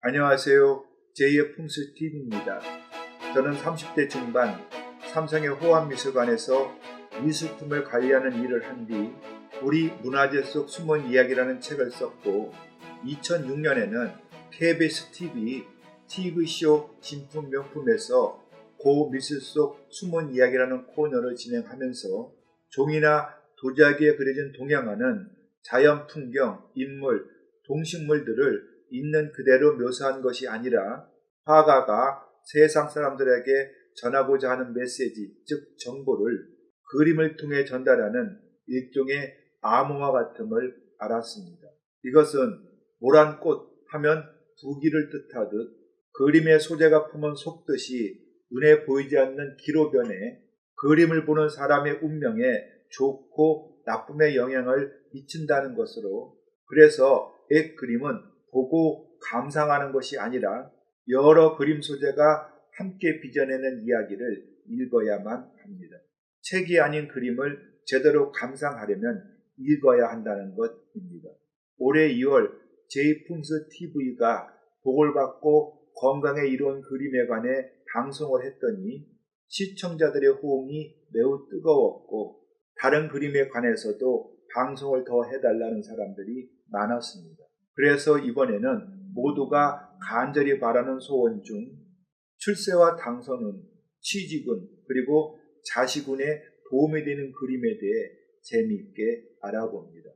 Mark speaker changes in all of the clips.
Speaker 1: 안녕하세요. 제2의 풍수TV입니다. 저는 30대 중반 삼성의 호암미술관에서 미술품을 관리하는 일을 한 뒤 우리 문화재 속 숨은 이야기라는 책을 썼고 2006년에는 KBS TV TV쇼 진품 명품에서 고 미술 속 숨은 이야기라는 코너를 진행하면서 종이나 도자기에 그려진 동양화는 자연 풍경, 인물, 동식물들을 있는 그대로 묘사한 것이 아니라 화가가 세상 사람들에게 전하고자 하는 메시지, 즉 정보를 그림을 통해 전달하는 일종의 암호화 같음을 알았습니다. 이것은 모란 꽃 하면 부기를 뜻하듯 그림의 소재가 품은 속뜻이 눈에 보이지 않는 기로 변해 그림을 보는 사람의 운명에 좋고 나쁨의 영향을 미친다는 것으로, 그래서 옛 그림은 보고 감상하는 것이 아니라 여러 그림 소재가 함께 빚어내는 이야기를 읽어야만 합니다. 책이 아닌 그림을 제대로 감상하려면 읽어야 한다는 것입니다. 올해 2월 제2풍수TV가 복을 받고 건강에 이로운 그림에 관해 방송을 했더니 시청자들의 호응이 매우 뜨거웠고 다른 그림에 관해서도 방송을 더 해달라는 사람들이 많았습니다. 그래서 이번에는 모두가 간절히 바라는 소원 중 출세와 당선운, 취직운, 그리고 자식운에 도움이 되는 그림에 대해 재미있게 알아봅니다.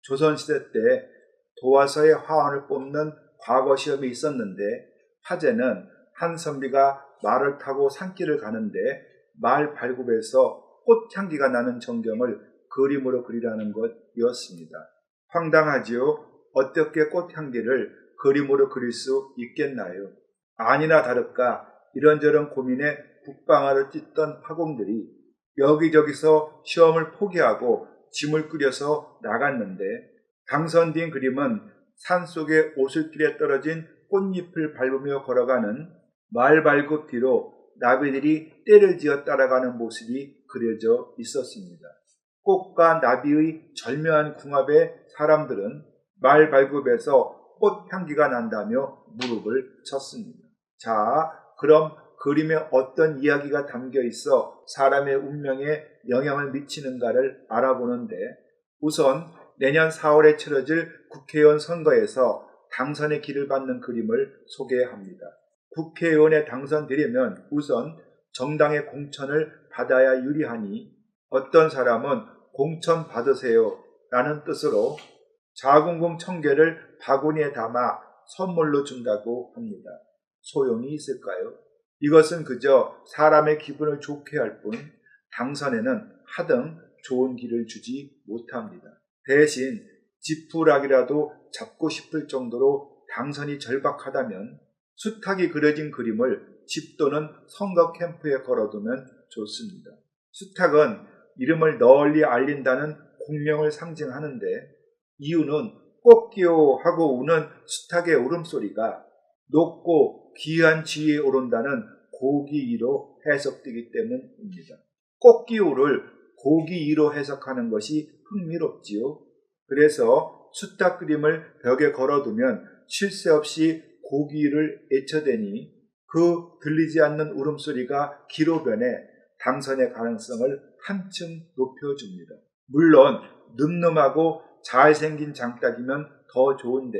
Speaker 1: 조선시대 때 도화서의 화환을 뽑는 과거 시험이 있었는데 화제는 한 선비가 말을 타고 산길을 가는데 말 발굽에서 꽃향기가 나는 전경을 그림으로 그리라는 것이었습니다. 황당하지요? 어떻게 꽃향기를 그림으로 그릴 수 있겠나요? 아니나 다를까 이런저런 고민에 국방화를 찢던 화공들이 여기저기서 시험을 포기하고 짐을 꾸려서 나갔는데 당선된 그림은 산속의 오솔길에 떨어진 꽃잎을 밟으며 걸어가는 말발굽 뒤로 나비들이 떼를 지어 따라가는 모습이 그려져 있었습니다. 꽃과 나비의 절묘한 궁합에 사람들은 말발굽에서 꽃향기가 난다며 무릎을 쳤습니다. 자, 그럼 그림에 어떤 이야기가 담겨 있어 사람의 운명에 영향을 미치는가를 알아보는데 우선 내년 4월에 치러질 국회의원 선거에서 당선의 길을 받는 그림을 소개합니다. 국회의원에 당선되려면 우선 정당의 공천을 받아야 유리하니 어떤 사람은 공천 받으세요 라는 뜻으로 자궁금 1000개를 바구니에 담아 선물로 준다고 합니다. 소용이 있을까요? 이것은 그저 사람의 기분을 좋게 할 뿐 당선에는 하등 좋은 길을 주지 못합니다. 대신 지푸라기라도 잡고 싶을 정도로 당선이 절박하다면 수탉이 그려진 그림을 집 또는 선거 캠프에 걸어두면 좋습니다. 수탉은 이름을 널리 알린다는 공명을 상징하는데 이유는 꽃기요 하고 우는 수탉의 울음소리가 높고 귀한 지위에 오른다는 고기이로 해석되기 때문입니다. 꽃기호를 고기이로 해석하는 것이 흥미롭지요. 그래서 수탉 그림을 벽에 걸어두면 쉴 새 없이 고기를 애쳐대니 그 들리지 않는 울음소리가 기로 변해 당선의 가능성을 한층 높여줍니다. 물론 늠름하고 잘생긴 장닭이면 더 좋은데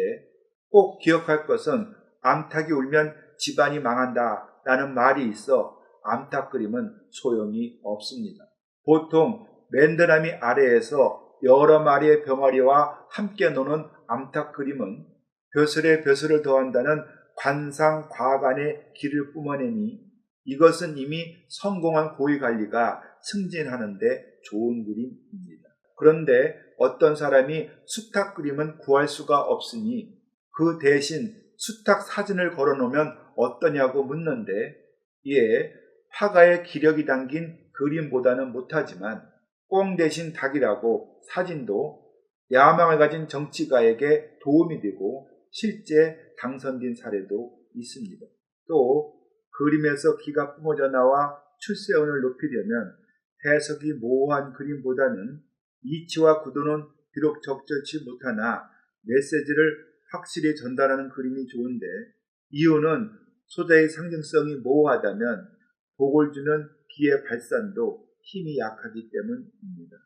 Speaker 1: 꼭 기억할 것은 암탉이 울면 집안이 망한다 라는 말이 있어 암탉 그림은 소용이 없습니다. 보통 맨드라미 아래에서 여러 마리의 병아리와 함께 노는 암탉 그림은 벼슬에 벼슬을 더한다는 관상과간의 길을 뿜어내니 이것은 이미 성공한 고위관리가 승진하는데 좋은 그림입니다. 그런데 어떤 사람이 수탉 그림은 구할 수가 없으니 그 대신 수탉 사진을 걸어놓으면 어떠냐고 묻는데 이에 화가의 기력이 담긴 그림보다는 못하지만 꽁 대신 닭이라고 사진도 야망을 가진 정치가에게 도움이 되고 실제 당선된 사례도 있습니다. 또 그림에서 기가 뿜어져 나와 출세운을 높이려면 해석이 모호한 그림보다는 이치와 구도는 비록 적절치 못하나 메시지를 확실히 전달하는 그림이 좋은데 이유는 소재의 상징성이 모호하다면 복을 주는 기의 발산도 힘이 약하기 때문입니다.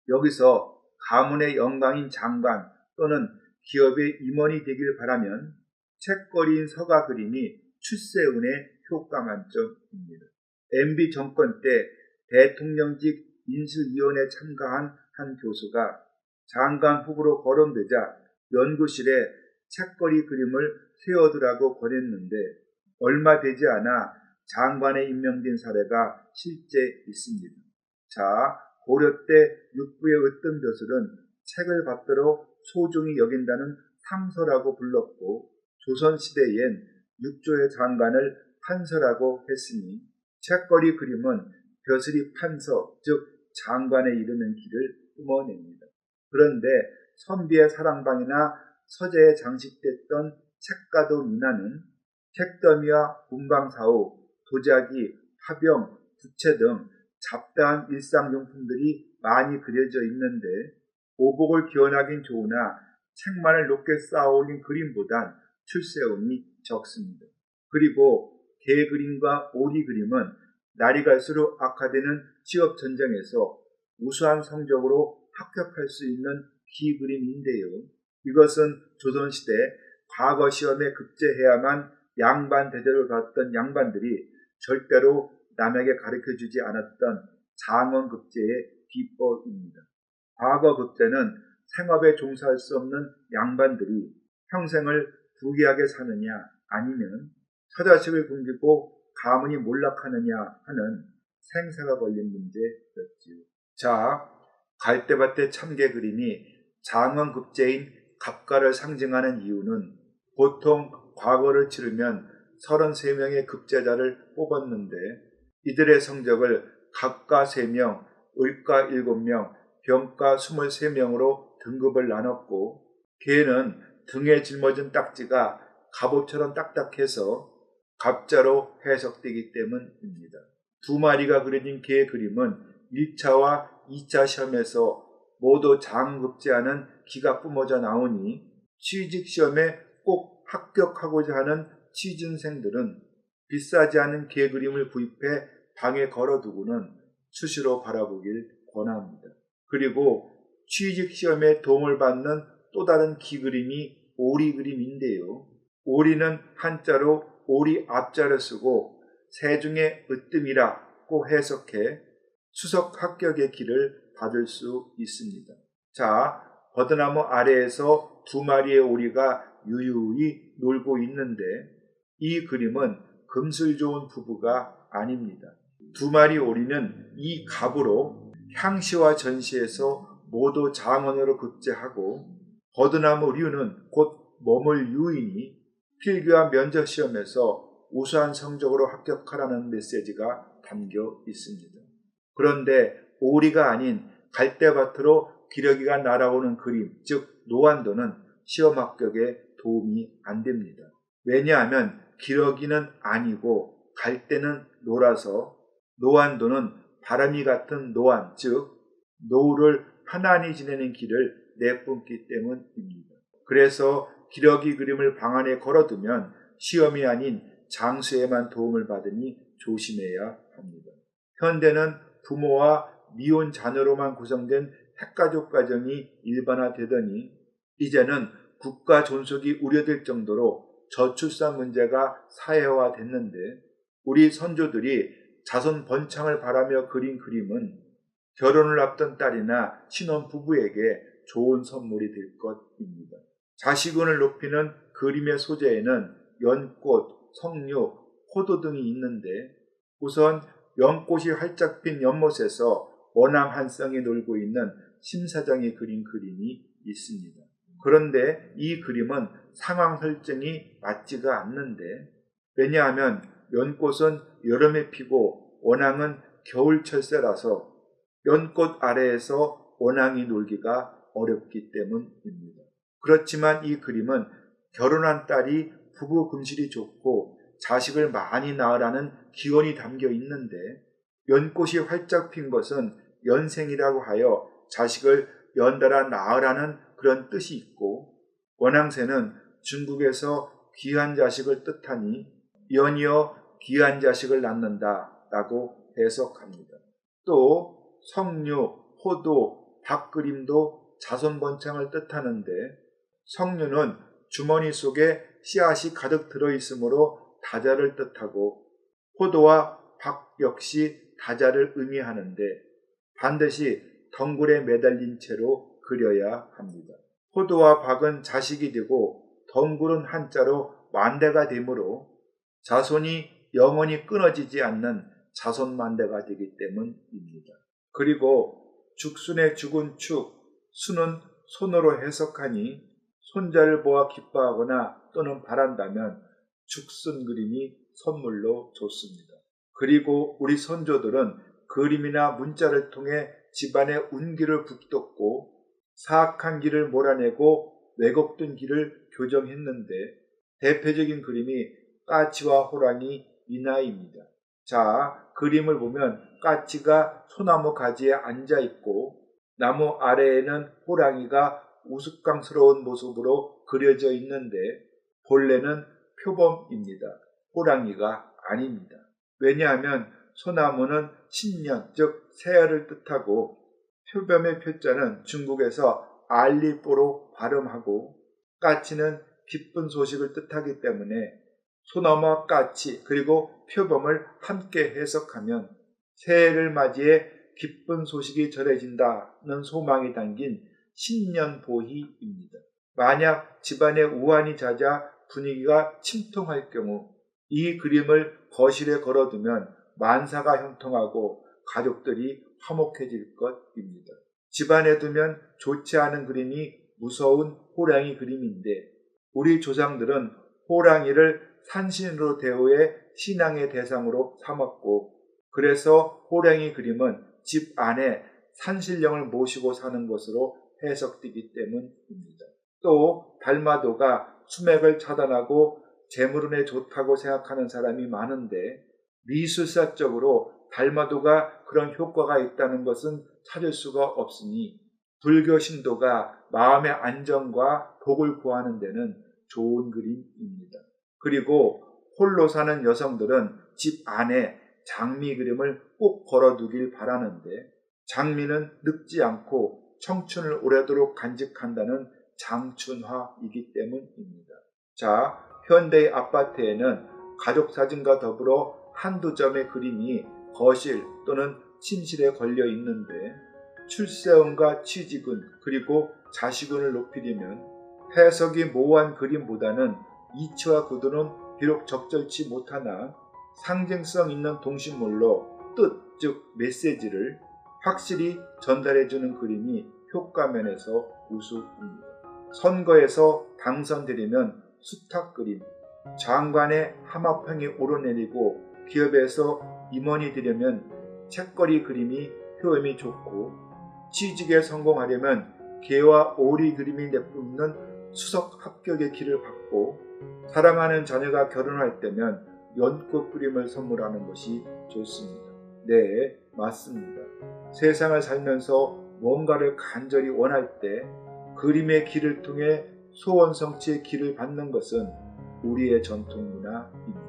Speaker 1: 여기서 가문의 영광인 장관 또는 기업의 임원이 되길 바라면 책거리인 서가 그림이 출세운의 효과 만점입니다. MB 정권 때 대통령직 인수위원회에 참가한 한 교수가 장관 후보로 거론되자 연구실에 책거리 그림을 세워두라고 권했는데 얼마 되지 않아 장관에 임명된 사례가 실제 있습니다. 자, 고려 때 육부의 어떤 벼슬은 책을 받들어 소중히 여긴다는 상서라고 불렀고 조선시대엔 육조의 장관을 판서라고 했으니 책거리 그림은 벼슬이 판서, 즉 장관에 이르는 길을 뿜어냅니다. 그런데 선비의 사랑방이나 서재에 장식됐던 책가도 미나는 책더미와 문방사우, 도자기, 화병, 부채 등 잡다한 일상용품들이 많이 그려져 있는데 오복을 기원하긴 좋으나 책만을 높게 쌓아올린 그림보단 출세운이 적습니다. 그리고 개 그림과 오리 그림은 날이 갈수록 악화되는 취업 전쟁에서 우수한 성적으로 합격할 수 있는 기 그림인데요. 이것은 조선시대 과거 시험에 급제해야만 양반 대접을 받았던 양반들이 절대로 남에게 가르쳐주지 않았던 장원급제의 비법입니다. 과거 급제는 생업에 종사할 수 없는 양반들이 평생을 부귀하게 사느냐 아니면 처자식을 굶기고 가문이 몰락하느냐 하는 생사가 걸린 문제였지요. 자, 갈대밭의 참개 그림이 장원급제인 갑가를 상징하는 이유는 보통 과거를 치르면 33명의 급제자를 뽑았는데 이들의 성적을 갑가 3명, 을가 7명, 병가 23명으로 등급을 나눴고 개는 등에 짊어진 딱지가 갑옷처럼 딱딱해서 갑자로 해석되기 때문입니다. 2마리가 그려진 개의 그림은 1차와 2차 시험에서 모두 장급제하는 기가 뿜어져 나오니 취직시험에 꼭 합격하고자 하는 취준생들은 비싸지 않은 개 그림을 구입해 방에 걸어두고는 수시로 바라보길 권합니다. 그리고 취직시험에 도움을 받는 또 다른 기 그림이 오리 그림인데요. 오리는 한자로 오리 앞자를 쓰고 세중에 으뜸이라고 해석해 수석 합격의 길을 받을 수 있습니다. 자, 버드나무 아래에서 2마리의 오리가 유유히 놀고 있는데 이 그림은 금슬 좋은 부부가 아닙니다. 2마리 오리는 이 갑으로 향시와 전시에서 모두 장원으로 급제하고 버드나무 류는 곧 머물 유인이 필기와 면접 시험에서 우수한 성적으로 합격하라는 메시지가 담겨 있습니다. 그런데 오리가 아닌 갈대밭으로 기러기가 날아오는 그림, 즉 노안도는 시험 합격에 도움이 안 됩니다. 왜냐하면 기러기는 아니고 갈대는 노라서 노안도는 바람이 같은 노안, 즉 노후를 편안히 지내는 길을 내뿜기 때문입니다. 그래서 기러기 그림을 방 안에 걸어두면 시험이 아닌 장수에만 도움을 받으니 조심해야 합니다. 현대는 부모와 미혼 자녀로만 구성된 핵가족 가정이 일반화되더니 이제는 국가 존속이 우려될 정도로 저출산 문제가 사회화됐는데 우리 선조들이 자손 번창을 바라며 그린 그림은 결혼을 앞둔 딸이나 신혼부부에게 좋은 선물이 될 것입니다. 자식운을 높이는 그림의 소재에는 연꽃, 석류, 포도 등이 있는데 우선 연꽃이 활짝 핀 연못에서 원앙 한 쌍이 놀고 있는 심사장이 그린 그림이 있습니다. 그런데 이 그림은 상황 설정이 맞지가 않는데 왜냐하면 연꽃은 여름에 피고 원앙은 겨울철새라서 연꽃 아래에서 원앙이 놀기가 어렵기 때문입니다. 그렇지만 이 그림은 결혼한 딸이 부부 금실이 좋고 자식을 많이 낳으라는 기원이 담겨 있는데 연꽃이 활짝 핀 것은 연생이라고 하여 자식을 연달아 낳으라는 그런 뜻이 있고 원앙새는 중국에서 귀한 자식을 뜻하니 연이어 귀한 자식을 낳는다 라고 해석합니다. 또 석류, 포도, 닭 그림도 자손 번창을 뜻하는데 석류는 주머니 속에 씨앗이 가득 들어있으므로 다자를 뜻하고 포도와 박 역시 다자를 의미하는데 반드시 덩굴에 매달린 채로 그려야 합니다. 포도와 박은 자식이 되고 덩굴은 한자로 만대가 되므로 자손이 영원히 끊어지지 않는 자손만대가 되기 때문입니다. 그리고 죽순의 죽은 축, 순은 손으로 해석하니 손자를 보아 기뻐하거나 또는 바란다면 죽순 그림이 선물로 좋습니다. 그리고 우리 선조들은 그림이나 문자를 통해 집안의 운기를 북돋고 사악한 길을 몰아내고 왜곡된 길을 교정했는데 대표적인 그림이 까치와 호랑이 이나이입니다. 자, 그림을 보면 까치가 소나무 가지에 앉아 있고 나무 아래에는 호랑이가 우스꽝스러운 모습으로 그려져 있는데 본래는 표범입니다. 호랑이가 아닙니다. 왜냐하면 소나무는 신년, 즉 새해를 뜻하고 표범의 표자는 중국에서 알리뽀로 발음하고 까치는 기쁜 소식을 뜻하기 때문에 소나무와 까치 그리고 표범을 함께 해석하면 새해를 맞이해 기쁜 소식이 전해진다는 소망이 담긴 신년보희입니다. 만약 집안에 우환이 잦아 분위기가 침통할 경우 이 그림을 거실에 걸어두면 만사가 형통하고 가족들이 화목해질 것입니다. 집안에 두면 좋지 않은 그림이 무서운 호랑이 그림인데 우리 조상들은 호랑이를 산신으로 대우해 신앙의 대상으로 삼았고 그래서 호랑이 그림은 집 안에 산신령을 모시고 사는 것으로 해석되기 때문입니다. 또 달마도가 수맥을 차단하고 재물운에 좋다고 생각하는 사람이 많은데 미술사적으로 달마도가 그런 효과가 있다는 것은 찾을 수가 없으니 불교 신도가 마음의 안정과 복을 구하는 데는 좋은 그림입니다. 그리고 홀로 사는 여성들은 집 안에 장미 그림을 꼭 걸어두길 바라는데 장미는 늙지 않고 청춘을 오래도록 간직한다는 장춘화이기 때문입니다. 자, 현대의 아파트에는 가족사진과 더불어 한두 점의 그림이 거실 또는 침실에 걸려 있는데 출세운과 취직운 그리고 자식운을 높이려면 해석이 모호한 그림보다는 이치와 구도는 비록 적절치 못하나 상징성 있는 동식물로 뜻, 즉 메시지를 확실히 전달해주는 그림이 효과면에서 우수입니다. 선거에서 당선되려면 수탁 그림, 장관의 하마평이 오르내리고 기업에서 임원이 되려면 책거리 그림이 효험이 좋고 취직에 성공하려면 개와 오리 그림이 내뿜는 수석 합격의 길을 받고 사랑하는 자녀가 결혼할 때면 연꽃 그림을 선물하는 것이 좋습니다. 네, 맞습니다. 세상을 살면서 뭔가를 간절히 원할 때 그림의 길을 통해 소원 성취의 길을 받는 것은 우리의 전통 문화입니다.